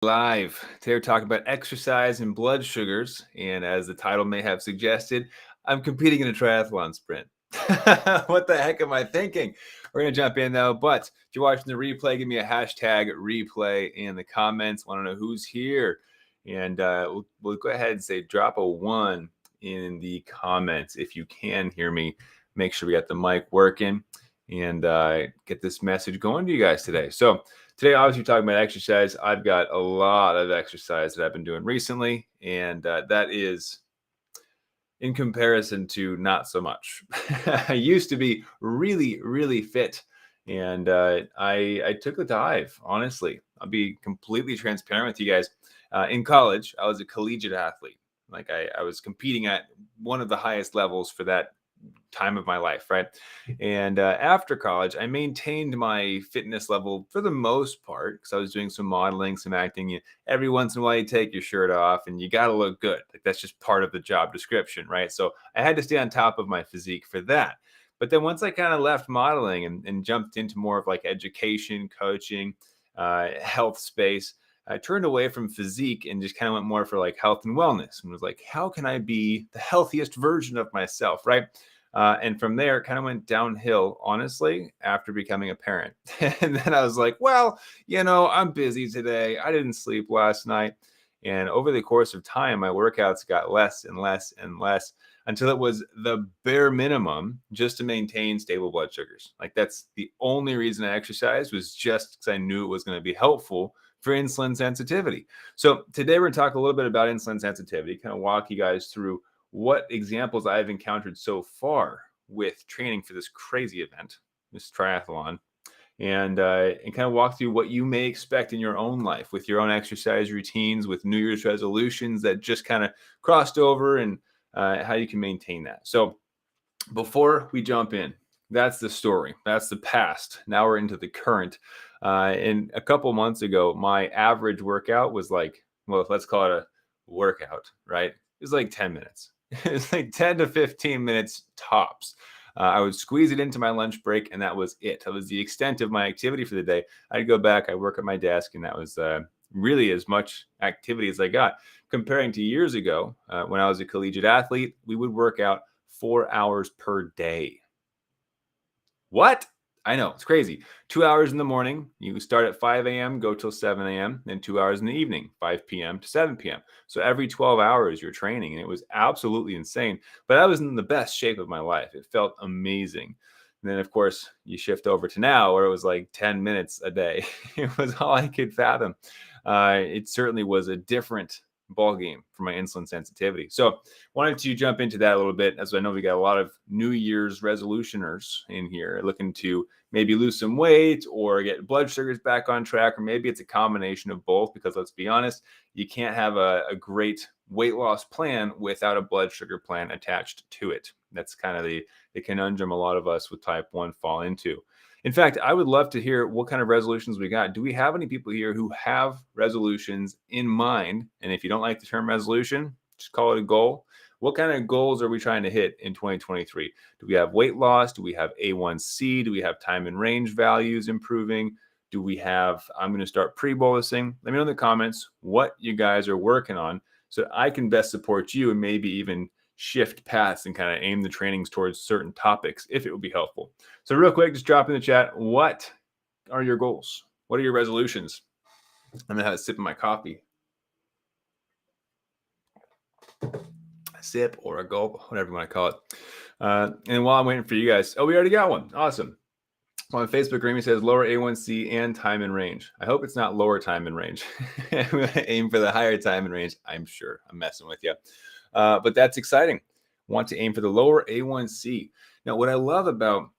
Live. Today we're talking about exercise and blood sugars. And as the title may have suggested, I'm competing in a triathlon sprint. What the heck am I thinking? We're going to jump in though. But if you're watching the replay, give me a hashtag replay in the comments. Want to know who's here. And we'll go ahead and say drop a 1 in the comments if you can hear me. Make sure we got the mic working and get this message going to you guys today. So today, obviously, we're talking about exercise. I've got a lot of exercise that I've been doing recently, and that is in comparison to not so much. I used to be really, really fit, and I took a dive, honestly. I'll be completely transparent with you guys. In college, I was a collegiate athlete. Like I was competing at one of the highest levels for that time of my life, right? And after college, I maintained my fitness level for the most part because I was doing some modeling, some acting. Every once in a while, you take your shirt off and you got to look good. Like that's just part of the job description, right? So I had to stay on top of my physique for that. But then once I kind of left modeling and jumped into more of like education, coaching, health space, I turned away from physique and just kind of went more for like health and wellness and was like, how can I be the healthiest version of myself, right? And from there, it kind of went downhill, honestly, after becoming a parent. And then I was like, well, I'm busy today. I didn't sleep last night. And over the course of time, my workouts got less and less and less until it was the bare minimum just to maintain stable blood sugars. Like that's the only reason I exercised was just because I knew it was going to be helpful for insulin sensitivity. So today we're going to talk a little bit about insulin sensitivity, kind of walk you guys through what examples I've encountered so far with training for this crazy event, this triathlon, and kind of walk through what you may expect in your own life with your own exercise routines, with New Year's resolutions that just kind of crossed over, and how you can maintain that. So before we jump in, that's the story. That's the past. Now we're into the current. And a couple months ago, my average workout was like, well, let's call it a workout, right? It was like 10 minutes. It's like 10 to 15 minutes tops. I would squeeze it into my lunch break, and that was it. That was the extent of my activity for the day. I'd go back, I'd work at my desk, and that was really as much activity as I got. Comparing to years ago, when I was a collegiate athlete, we would work out 4 hours per day. What? I know, it's crazy. 2 hours in the morning, you start at 5 a.m., go till 7 a.m., then 2 hours in the evening, 5 p.m. to 7 p.m. So every 12 hours you're training, and it was absolutely insane. But I was in the best shape of my life. It felt amazing. And then, of course, you shift over to now where it was like 10 minutes a day. It was all I could fathom. It certainly was a different ball game for my insulin sensitivity. So wanted to jump into that a little bit, as I know we got a lot of New Year's resolutioners in here looking to maybe lose some weight or get blood sugars back on track, or maybe it's a combination of both, because let's be honest, you can't have a great weight loss plan without a blood sugar plan attached to it. That's kind of the conundrum a lot of us with type 1 fall into. In fact, I would love to hear what kind of resolutions we got. Do we have any people here who have resolutions in mind? And if you don't like the term resolution, just call it a goal. What kind of goals are we trying to hit in 2023? Do we have weight loss? Do we have A1C? Do we have time and range values improving? Do we have, I'm going to start pre-bolusing? Let me know in the comments what you guys are working on so I can best support you and maybe even shift paths and kind of aim the trainings towards certain topics if it would be helpful. So real quick, just drop in the chat. What are your goals? What are your resolutions? I'm gonna have a sip of my coffee. A sip or a gulp, whatever you want to call it. And while I'm waiting for you guys, we already got one. Awesome. On Facebook, Remy says lower A1C and time in range. I hope it's not lower time in range. I'm going to aim for the higher time in range. I'm sure. I'm messing with you. But that's exciting. Want to aim for the lower A1C. Now, what I love about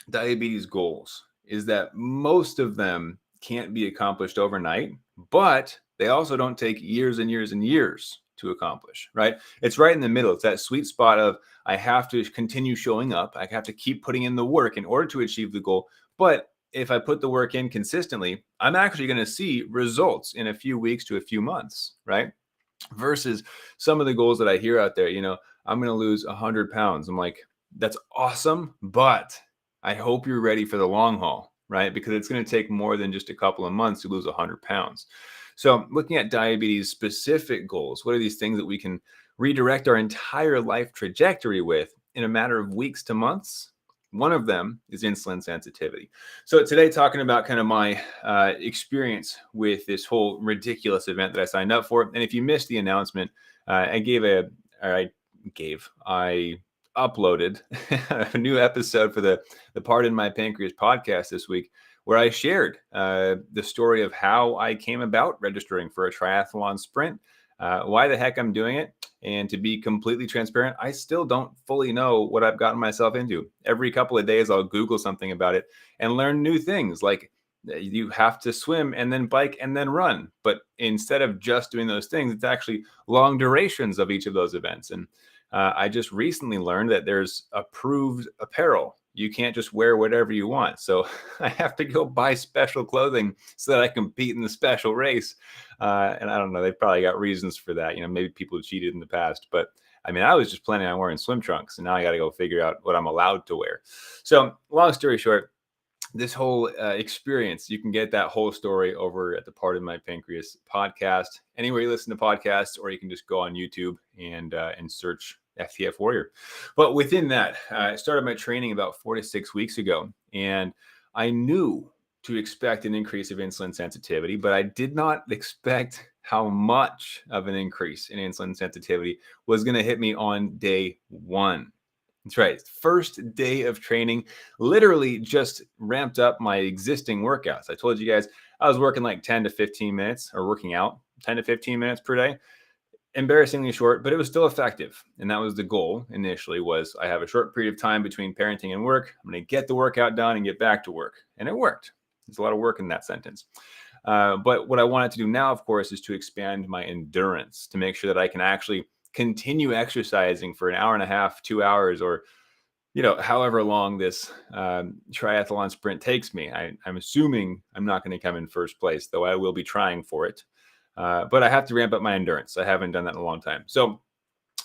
diabetes goals is that most of them can't be accomplished overnight, but they also don't take years and years and years to accomplish, right? It's right in the middle. It's that sweet spot of I have to continue showing up. I have to keep putting in the work in order to achieve the goal. But if I put the work in consistently, I'm actually going to see results in a few weeks to a few months, right? Versus some of the goals that I hear out there, I'm going to lose 100 pounds. I'm like, that's awesome, but I hope you're ready for the long haul, right? Because it's going to take more than just a couple of months to lose 100 pounds. So, looking at diabetes specific goals, what are these things that we can redirect our entire life trajectory with in a matter of weeks to months? One of them is insulin sensitivity. So, today, talking about kind of my experience with this whole ridiculous event that I signed up for. And if you missed the announcement, I uploaded a new episode for the Pardon My Pancreas podcast this week, where I shared the story of how I came about registering for a triathlon sprint, why the heck I'm doing it. And to be completely transparent, I still don't fully know what I've gotten myself into. Every couple of days, I'll Google something about it and learn new things, like you have to swim and then bike and then run. But instead of just doing those things, it's actually long durations of each of those events. And I just recently learned that there's approved apparel. You can't just wear whatever you want. So I have to go buy special clothing so that I compete in the special race. And I don't know, they've probably got reasons for that. Maybe people have cheated in the past, but I mean, I was just planning on wearing swim trunks, and now I got to go figure out what I'm allowed to wear. So long story short, this whole experience, you can get that whole story over at the Pardon My Pancreas podcast, anywhere you listen to podcasts, or you can just go on YouTube and search FTF Warrior. But within that, I started my training about 4 to 6 weeks ago, and I knew to expect an increase of insulin sensitivity, but I did not expect how much of an increase in insulin sensitivity was going to hit me on day one. That's right. First day of training, literally just ramped up my existing workouts. I told you guys I was working like 10 to 15 minutes, or working out 10 to 15 minutes per day. Embarrassingly short, but it was still effective. And that was the goal initially, was I have a short period of time between parenting and work. I'm going to get the workout done and get back to work. And it worked. There's a lot of work in that sentence. But what I wanted to do now, of course, is to expand my endurance, to make sure that I can actually continue exercising for an hour and a half, 2 hours, or however long this triathlon sprint takes me. I'm assuming I'm not going to come in first place, though I will be trying for it. But I have to ramp up my endurance. I haven't done that in a long time. So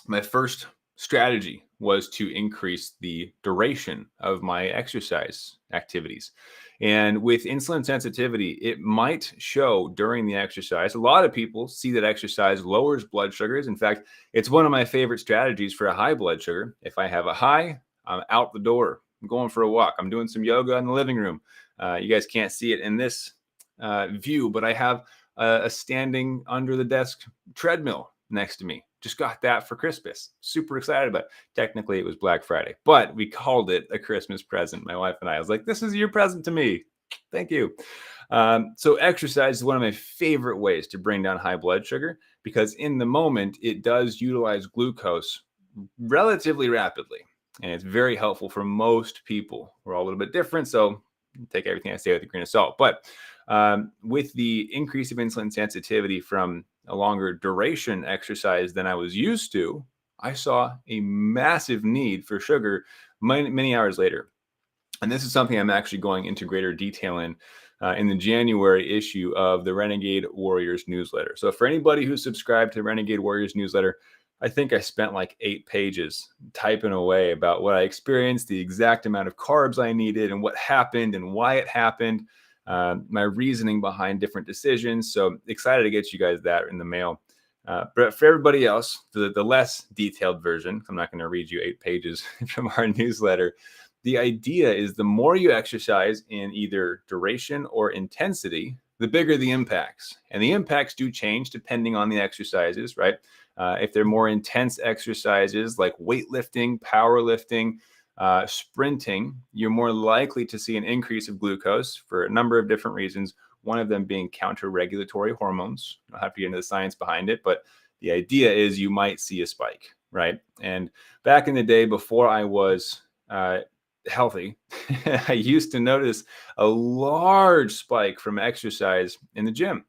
my first strategy was to increase the duration of my exercise activities. And with insulin sensitivity, it might show during the exercise. A lot of people see that exercise lowers blood sugars. In fact, it's one of my favorite strategies for a high blood sugar. If I have a high, I'm out the door. I'm going for a walk. I'm doing some yoga in the living room. You guys can't see it in this view, but I have a standing under the desk treadmill next to me. Just got that for Christmas. Super excited about it. Technically, it was Black Friday, but we called it a Christmas present. My wife and I was like, this is your present to me. Thank you. So exercise is one of my favorite ways to bring down high blood sugar, because in the moment, it does utilize glucose relatively rapidly. And it's very helpful for most people. We're all a little bit different, so take everything I say with a grain of salt. But with the increase of insulin sensitivity from a longer duration exercise than I was used to, I saw a massive need for sugar many hours later. And this is something I'm actually going into greater detail in the January issue of the Renegade Warriors newsletter. So for anybody who's subscribed to the Renegade Warriors newsletter, I think I spent like 8 pages typing away about what I experienced, the exact amount of carbs I needed, and what happened and why it happened, my reasoning behind different decisions. So excited to get you guys that in the mail. But for everybody else, the less detailed version, I'm not going to read you 8 pages from our newsletter. The idea is the more you exercise in either duration or intensity, the bigger the impacts. And the impacts do change depending on the exercises, right? If they're more intense exercises like weightlifting, powerlifting, sprinting, you're more likely to see an increase of glucose for a number of different reasons, one of them being counter-regulatory hormones. I don't have to get into the science behind it, but the idea is you might see a spike, right? And back in the day, before I was healthy, I used to notice a large spike from exercise in the gym.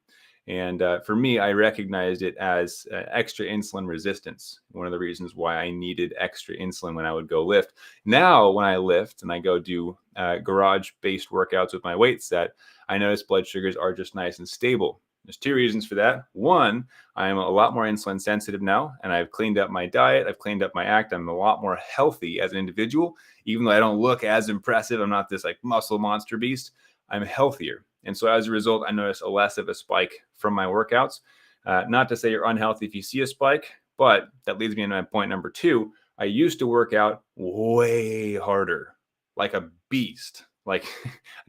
And for me, I recognized it as extra insulin resistance. One of the reasons why I needed extra insulin when I would go lift. Now, when I lift and I go do garage-based workouts with my weight set, I notice blood sugars are just nice and stable. There's 2 reasons for that. One, I'm a lot more insulin sensitive now, and I've cleaned up my diet. I've cleaned up my act. I'm a lot more healthy as an individual. Even though I don't look as impressive, I'm not this like muscle monster beast. I'm healthier. And so as a result, I noticed a less of a spike from my workouts. Not to say you're unhealthy if you see a spike, but that leads me into my point number two. I used to work out way harder, like a beast. Like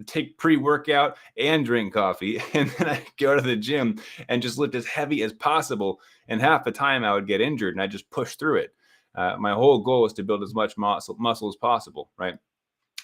take pre-workout and drink coffee, and then I go to the gym and just lift as heavy as possible. And half the time I would get injured, and I just push through it. My whole goal is to build as much muscle as possible, right?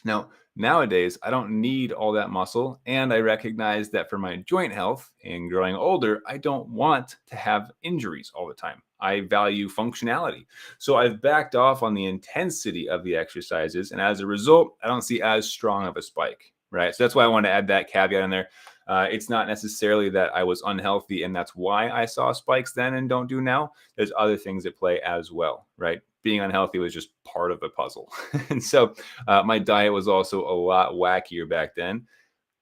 Now, nowadays, I don't need all that muscle, and I recognize that for my joint health and growing older, I don't want to have injuries all the time. I value functionality. So I've backed off on the intensity of the exercises, and as a result, I don't see as strong of a spike, right? So that's why I want to add that caveat in there. It's not necessarily that I was unhealthy and that's why I saw spikes then and don't do now. There's other things at play as well, right? Being unhealthy was just part of the puzzle. And so my diet was also a lot wackier back then.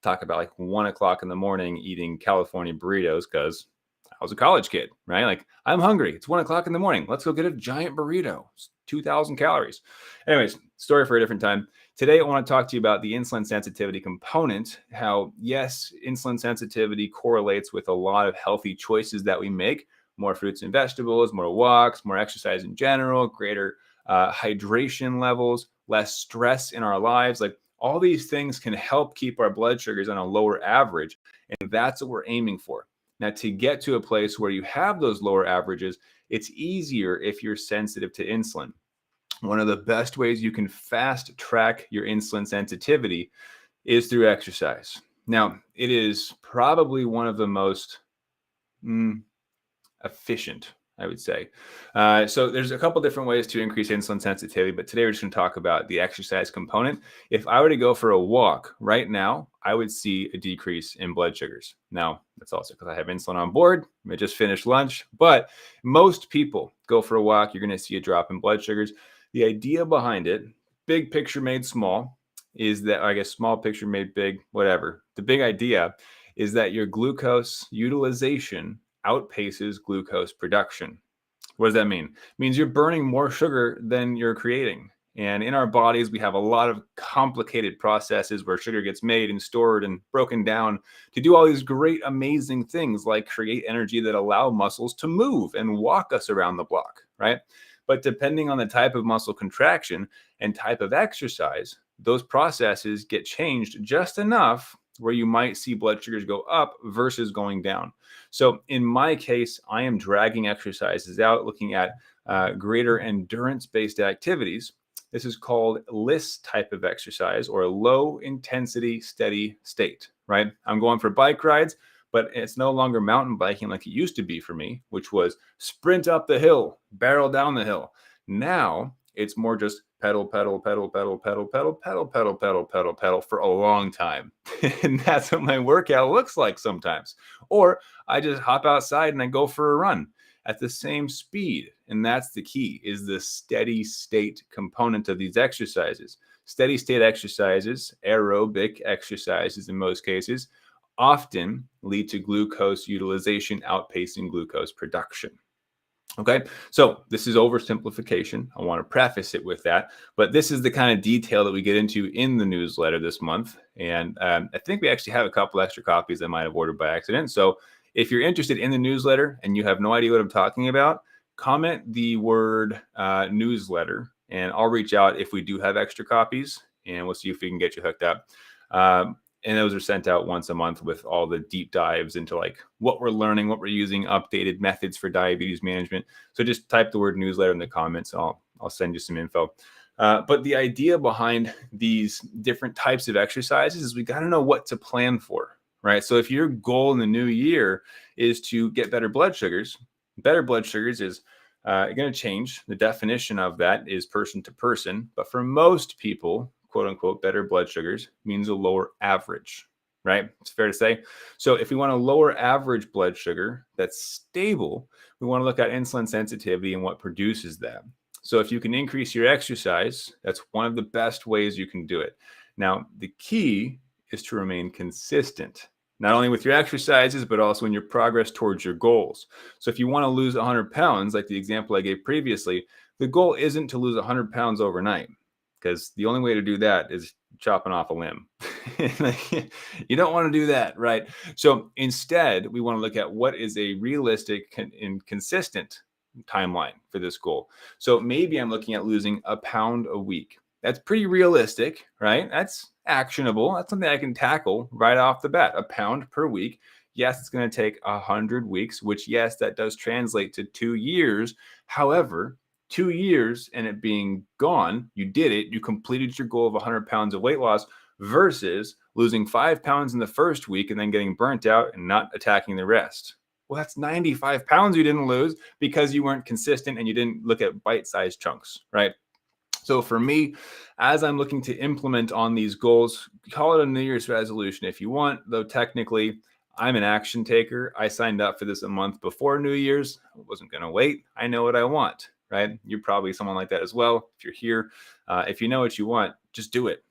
Talk about like 1 o'clock in the morning eating California burritos because I was a college kid, right? Like, I'm hungry. It's 1 o'clock in the morning. Let's go get a giant burrito. It's 2,000 calories. Anyways, story for a different time. Today, I want to talk to you about the insulin sensitivity component. How, yes, insulin sensitivity correlates with a lot of healthy choices that we make. More fruits and vegetables, more walks, more exercise in general, greater hydration levels, less stress in our lives. Like, all these things can help keep our blood sugars on a lower average. And that's what we're aiming for. Now, to get to a place where you have those lower averages, it's easier if you're sensitive to insulin. One of the best ways you can fast track your insulin sensitivity is through exercise. Now, it is probably one of the most efficient, I would say. So there's a couple different ways to increase insulin sensitivity, but today we're just going to talk about the exercise component. If I were to go for a walk right now, I would see a decrease in blood sugars. Now, that's also because I have insulin on board. I just finished lunch, but most people go for a walk, you're going to see a drop in blood sugars. The idea behind it, big picture made small, is that, I guess small picture made big, whatever. The big idea is that your glucose utilization outpaces glucose production. What does that mean? It means you're burning more sugar than you're creating. And in our bodies, we have a lot of complicated processes where sugar gets made and stored and broken down to do all these great, amazing things like create energy that allow muscles to move and walk us around the block, right? But depending on the type of muscle contraction and type of exercise, those processes get changed just enough where you might see blood sugars go up versus going down. So in my case, I am dragging exercises out, looking at greater endurance-based activities. This is called LISS type of exercise, or a low intensity steady state, right? I'm going for bike rides, but it's no longer mountain biking like it used to be for me, which was sprint up the hill, barrel down the hill. Now it's more just pedal, pedal, pedal, pedal, pedal, pedal, pedal, pedal, pedal, pedal, pedal for a long time. And that's what my workout looks like sometimes. Or I just hop outside and I go for a run at the same speed. And that's the key, is the steady state component of these exercises. Steady state exercises, aerobic exercises in most cases, often lead to glucose utilization outpacing glucose production. Okay, so this is oversimplification. I want to preface it with that, but this is the kind of detail that we get into in the newsletter this month. And I think we actually have a couple extra copies I might have ordered by accident. So if you're interested in the newsletter and you have no idea what I'm talking about, comment the word newsletter and I'll reach out if we do have extra copies and we'll see if we can get you hooked up. And those are sent out once a month with all the deep dives into like what we're learning, what we're using, updated methods for diabetes management. So just type the word newsletter in the comments. I'll send you some info. But the idea behind these different types of exercises is we got to know what to plan for, right? So if your goal in the new year is to get better blood sugars is going to change. The definition of that is person to person. But for most people, quote unquote, better blood sugars means a lower average, right? It's fair to say. So if we want a lower average blood sugar that's stable, we want to look at insulin sensitivity and what produces that. So if you can increase your exercise, that's one of the best ways you can do it. Now, the key is to remain consistent, not only with your exercises, but also in your progress towards your goals. So if you want to lose 100 pounds, like the example I gave previously, the goal isn't to lose 100 pounds overnight, because the only way to do that is chopping off a limb. You don't want to do that, right? So instead, we want to look at what is a realistic and consistent timeline for this goal. So maybe I'm looking at losing a pound a week. That's pretty realistic, right? That's actionable. That's something I can tackle right off the bat. A pound per week. Yes, it's going to take 100 weeks, which, yes, that does translate to 2 years. However, 2 years and it being gone, you did it. You completed your goal of 100 pounds of weight loss versus losing 5 pounds in the first week and then getting burnt out and not attacking the rest. Well, that's 95 pounds you didn't lose because you weren't consistent and you didn't look at bite-sized chunks, right? So for me, as I'm looking to implement on these goals, call it a New Year's resolution if you want, though technically I'm an action taker. I signed up for this a month before New Year's. I wasn't going to wait. I know what I want, right? You're probably someone like that as well. If you're here, if you know what you want, just do it.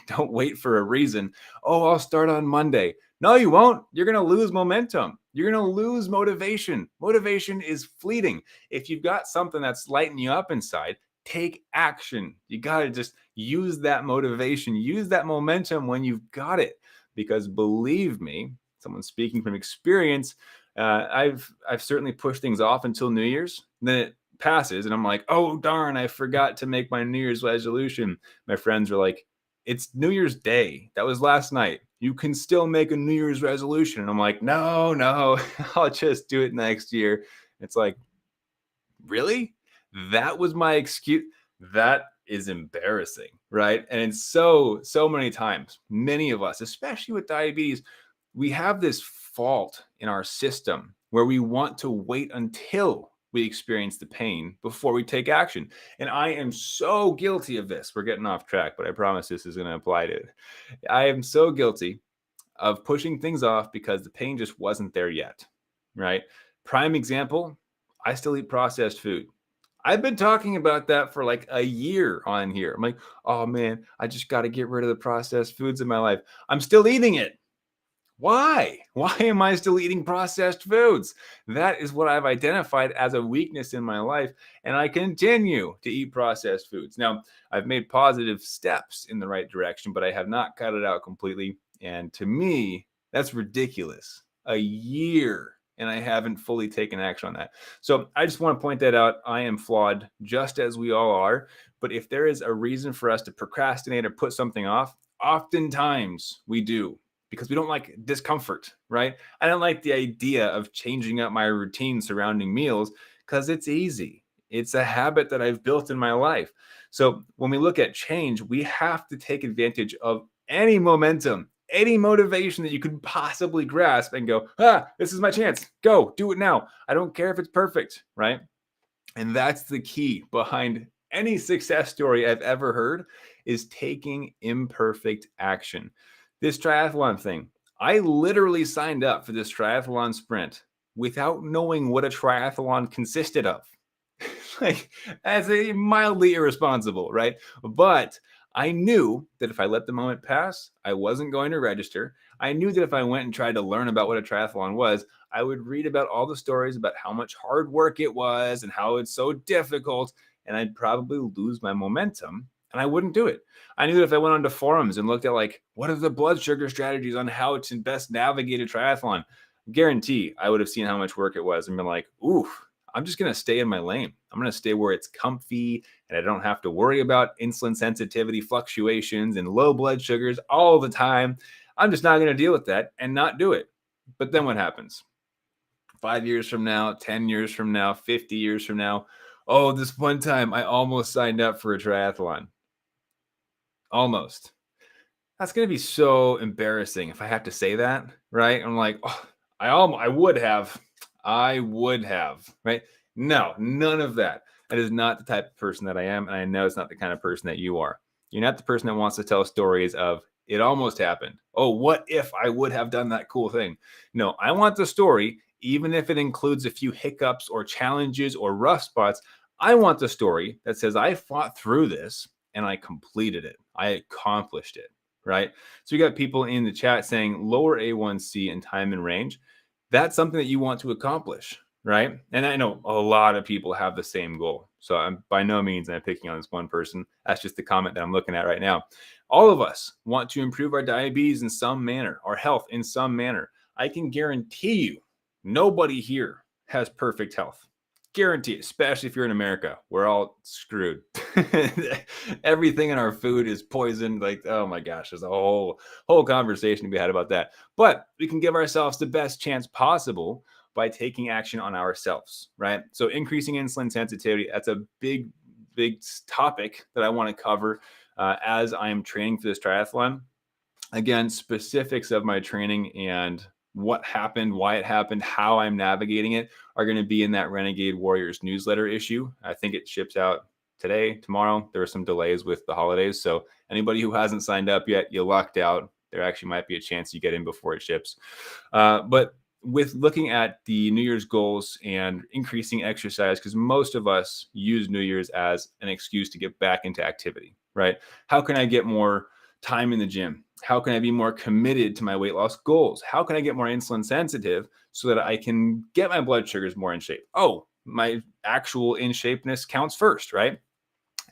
Don't wait for a reason. Oh, I'll start on Monday. No, you won't. You're going to lose momentum. You're going to lose motivation. Motivation is fleeting. If you've got something that's lighting you up inside, take action. You got to just use that motivation, use that momentum when you've got it. Because believe me, someone speaking from experience, I've certainly pushed things off until New Year's. Then it passes and I'm like, oh, darn, I forgot to make my New Year's resolution. My friends are like, it's New Year's Day. That was last night. You can still make a New Year's resolution. And I'm like, no, I'll just do it next year. It's like, really? That was my excuse? That is embarrassing, right? And so many times, many of us, especially with diabetes, we have this fault in our system where we want to wait until we experience the pain before we take action. And I am so guilty of this. We're getting off track, but I promise this is going to apply to it. I am so guilty of pushing things off because the pain just wasn't there yet, right? Prime example, I still eat processed food. I've been talking about that for like a year on here. I'm like, oh man, I just got to get rid of the processed foods in my life. I'm still eating it. Why? Why am I still eating processed foods? That is what I've identified as a weakness in my life, and I continue to eat processed foods. Now, I've made positive steps in the right direction, but I have not cut it out completely. And to me, that's ridiculous. A year, and I haven't fully taken action on that. So I just want to point that out. I am flawed, just as we all are. But if there is a reason for us to procrastinate or put something off, oftentimes we do, because we don't like discomfort, right? I don't like the idea of changing up my routine surrounding meals because it's easy. It's a habit that I've built in my life. So when we look at change, we have to take advantage of any momentum, any motivation that you could possibly grasp and go, this is my chance. Go, do it now. I don't care if it's perfect, right? And that's the key behind any success story I've ever heard, is taking imperfect action. This triathlon thing, I literally signed up for this triathlon sprint without knowing what a triathlon consisted of. Like, that's a mildly irresponsible, right? But I knew that if I let the moment pass, I wasn't going to register. I knew that if I went and tried to learn about what a triathlon was, I would read about all the stories about how much hard work it was and how it's so difficult, and I'd probably lose my momentum and I wouldn't do it. I knew that if I went onto forums and looked at like, what are the blood sugar strategies on how to best navigate a triathlon, guarantee I would have seen how much work it was and been like, ooh, I'm just going to stay in my lane. I'm going to stay where it's comfy and I don't have to worry about insulin sensitivity fluctuations and low blood sugars all the time. I'm just not going to deal with that and not do it. But then what happens? 5 years from now, 10 years from now, 50 years from now, oh, this one time I almost signed up for a triathlon. Almost. That's going to be so embarrassing if I have to say that, right? I'm like, oh, I would have, right? No, none of that. That is not the type of person that I am. And I know it's not the kind of person that you are. You're not the person that wants to tell stories of it almost happened. Oh, what if I would have done that cool thing? No, I want the story, even if it includes a few hiccups or challenges or rough spots. I want the story that says I fought through this and I completed it. I accomplished it, right? So you got people in the chat saying lower A1C and time in range. That's something that you want to accomplish, right? And I know a lot of people have the same goal. So I'm by no means I'm picking on this one person. That's just the comment that I'm looking at right now. All of us want to improve our diabetes in some manner, our health in some manner. I can guarantee you nobody here has perfect health. Guarantee it, especially if you're in America. We're all screwed. Everything in our food is poisoned. Like, oh my gosh, there's a whole conversation to be had about that. But we can give ourselves the best chance possible by taking action on ourselves, right? So increasing insulin sensitivity, that's a big topic that I want to cover as I'm training for this triathlon. Again, specifics of my training and what happened, why it happened, how I'm navigating it are going to be in that Renegade Warriors newsletter issue. I think it ships out today, tomorrow. There were some delays with the holidays. So anybody who hasn't signed up yet, you lucked out. There actually might be a chance you get in before it ships. But with looking at the New Year's goals and increasing exercise, because most of us use New Year's as an excuse to get back into activity, right? How can I get more time in the gym? How can I be more committed to my weight loss goals? How can I get more insulin sensitive so that I can get my blood sugars more in shape? Oh, my actual in shapeness counts first, right?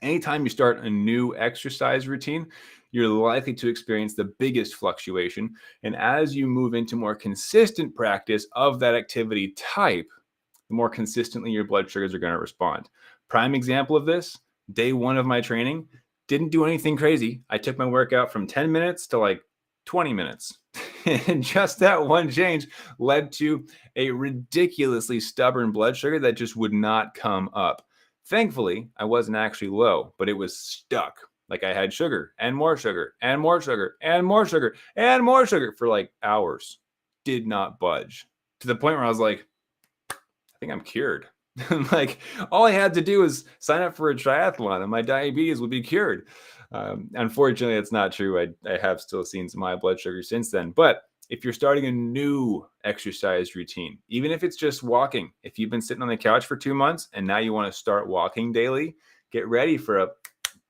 Anytime you start a new exercise routine, you're likely to experience the biggest fluctuation. And as you move into more consistent practice of that activity type, the more consistently your blood sugars are going to respond. Prime example of this, day one of my training, didn't do anything crazy. I took my workout from 10 minutes to like 20 minutes. And just that one change led to a ridiculously stubborn blood sugar that just would not come up. Thankfully, I wasn't actually low, but it was stuck. Like I had sugar and more sugar and more sugar and more sugar and more sugar for like hours. Did not budge to the point where I was like, I think I'm cured. Like all I had to do was sign up for a triathlon and my diabetes would be cured. Unfortunately, it's not true. I have still seen some high blood sugar since then. But if you're starting a new exercise routine, even if it's just walking, if you've been sitting on the couch for 2 months and now you want to start walking daily, get ready for a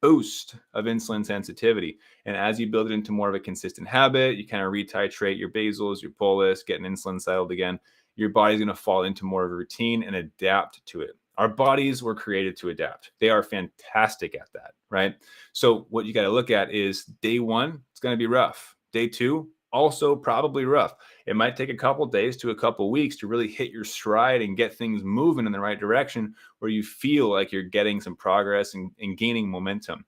boost of insulin sensitivity. And as you build it into more of a consistent habit, you kind of retitrate your basals, your bolus, getting insulin settled again. Your body's going to fall into more of a routine and adapt to it. Our bodies were created to adapt. They are fantastic at that, right? So what you got to look at is day one, it's going to be rough. Day two, also probably rough. It might take a couple days to a couple weeks to really hit your stride and get things moving in the right direction where you feel like you're getting some progress and gaining momentum.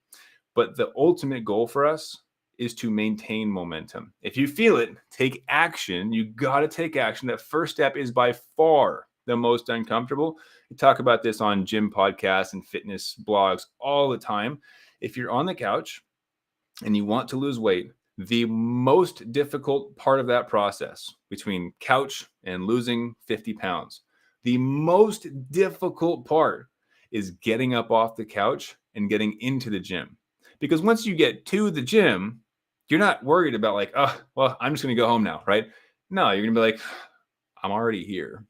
But the ultimate goal for us is to maintain momentum. If you feel it, take action. You got to take action. That first step is by far the most uncomfortable. We talk about this on gym podcasts and fitness blogs all the time. If you're on the couch and you want to lose weight, the most difficult part of that process between couch and losing 50 pounds, the most difficult part is getting up off the couch and getting into the gym. Because once you get to the gym, you're not worried about like, oh, well, I'm just going to go home now, right? No, you're going to be like, I'm already here.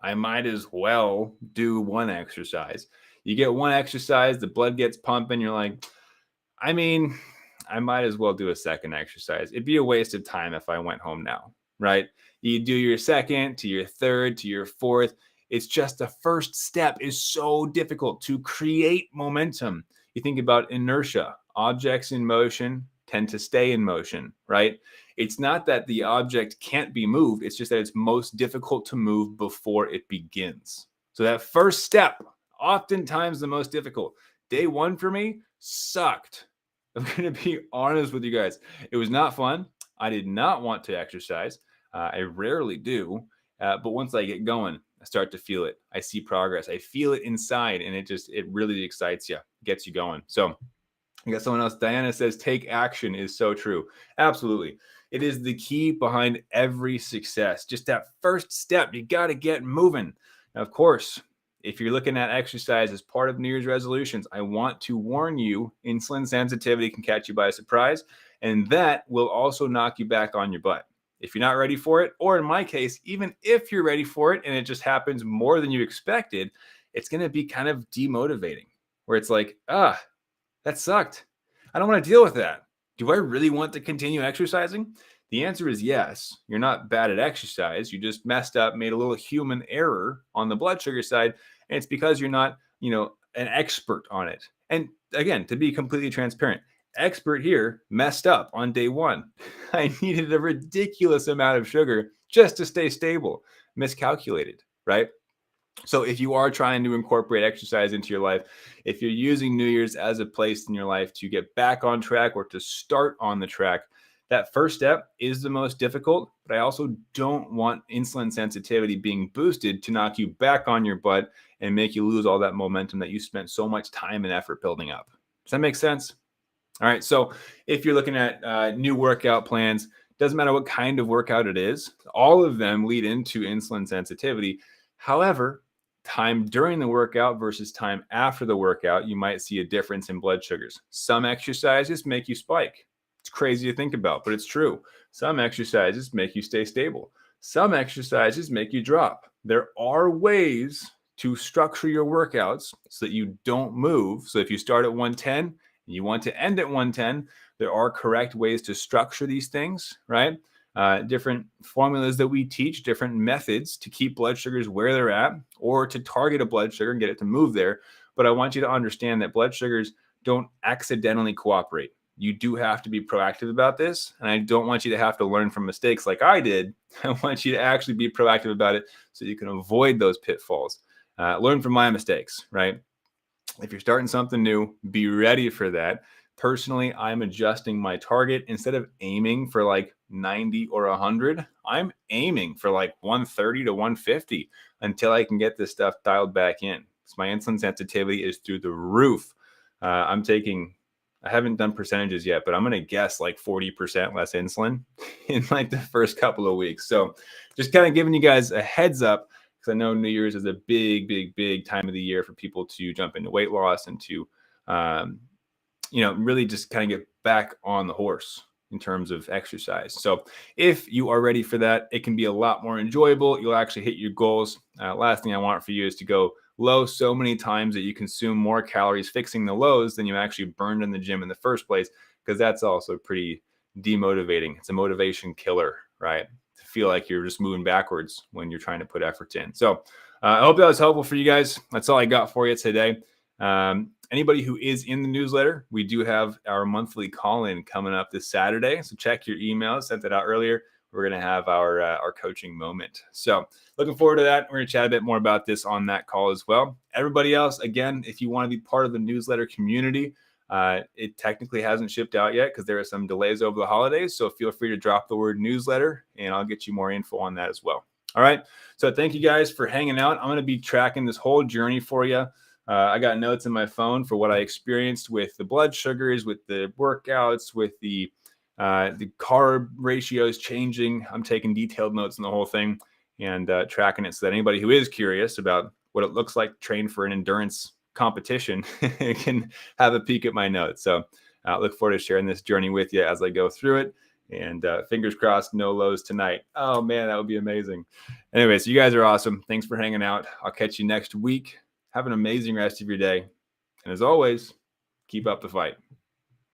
I might as well do one exercise. You get one exercise, the blood gets pumping. You're like, I mean, I might as well do a second exercise. It'd be a waste of time if I went home now, right? You do your second to your third to your fourth. It's just the first step is so difficult to create momentum. You think about inertia. Objects in motion tend to stay in motion, right? It's not that the object can't be moved. It's just that it's most difficult to move before it begins. So that first step, oftentimes the most difficult. Day one for me sucked. I'm going to be honest with you guys. It was not fun. I did not want to exercise. I rarely do. But once I get going, I start to feel it. I see progress. I feel it inside, and it really excites you, gets you going. So I got someone else. Diana says, take action is so true. Absolutely. It is the key behind every success. Just that first step, you got to get moving. Now, of course, if you're looking at exercise as part of New Year's resolutions, I want to warn you, insulin sensitivity can catch you by surprise, and that will also knock you back on your butt. If you're not ready for it, or in my case, even if you're ready for it and it just happens more than you expected, it's going to be kind of demotivating, where it's like, that sucked. I don't want to deal with that. Do I really want to continue exercising? The answer is yes. You're not bad at exercise. You just messed up, made a little human error on the blood sugar side. And it's because you're not, an expert on it. And again, to be completely transparent, expert here messed up on day one. I needed a ridiculous amount of sugar just to stay stable, miscalculated, right? So if you are trying to incorporate exercise into your life, if you're using New Year's as a place in your life to get back on track or to start on the track, that first step is the most difficult, but I also don't want insulin sensitivity being boosted to knock you back on your butt and make you lose all that momentum that you spent so much time and effort building up. Does that make sense? All right. So if you're looking at new workout plans, doesn't matter what kind of workout it is, all of them lead into insulin sensitivity. However, time during the workout versus time after the workout, you might see a difference in blood sugars. Some exercises make you spike. It's crazy to think about, but it's true. Some exercises make you stay stable. Some exercises make you drop. There are ways to structure your workouts so that you don't move. So if you start at 110 and you want to end at 110, there are correct ways to structure these things, right? Different formulas that we teach, different methods to keep blood sugars where they're at or to target a blood sugar and get it to move there. But I want you to understand that blood sugars don't accidentally cooperate. You do have to be proactive about this. And I don't want you to have to learn from mistakes like I did. I want you to actually be proactive about it so you can avoid those pitfalls. Learn from my mistakes, right? If you're starting something new, be ready for that. Personally, I'm adjusting my target. Instead of aiming for like 90 or 100, I'm aiming for like 130 to 150 until I can get this stuff dialed back in. So my insulin sensitivity is through the roof. I haven't done percentages yet, but I'm going to guess like 40% less insulin in like the first couple of weeks. So just kind of giving you guys a heads up, because I know New Year's is a big, big, big time of the year for people to jump into weight loss and to, really just kind of get back on the horse in terms of exercise. So if you are ready for that, it can be a lot more enjoyable. You'll actually hit your goals. Last thing I want for you is to go low so many times that you consume more calories fixing the lows than you actually burned in the gym in the first place, because that's also pretty demotivating. It's a motivation killer, right? To feel like you're just moving backwards when you're trying to put efforts in. So I hope that was helpful for you guys. That's all I got for you today. Anybody who is in the newsletter, we do have our monthly call-in coming up this Saturday. So check your emails. Sent that out earlier. We're going to have our coaching moment. So looking forward to that. We're going to chat a bit more about this on that call as well. Everybody else, again, if you want to be part of the newsletter community, it technically hasn't shipped out yet because there are some delays over the holidays. So feel free to drop the word newsletter and I'll get you more info on that as well. All right. So thank you guys for hanging out. I'm going to be tracking this whole journey for you. I got notes in my phone for what I experienced with the blood sugars, with the workouts, with the carb ratios changing. I'm taking detailed notes on the whole thing and tracking it so that anybody who is curious about what it looks like to train for an endurance competition can have a peek at my notes. So I look forward to sharing this journey with you as I go through it. And fingers crossed, no lows tonight. Oh, man, that would be amazing. Anyways, you guys are awesome. Thanks for hanging out. I'll catch you next week. Have an amazing rest of your day. And as always, keep up the fight.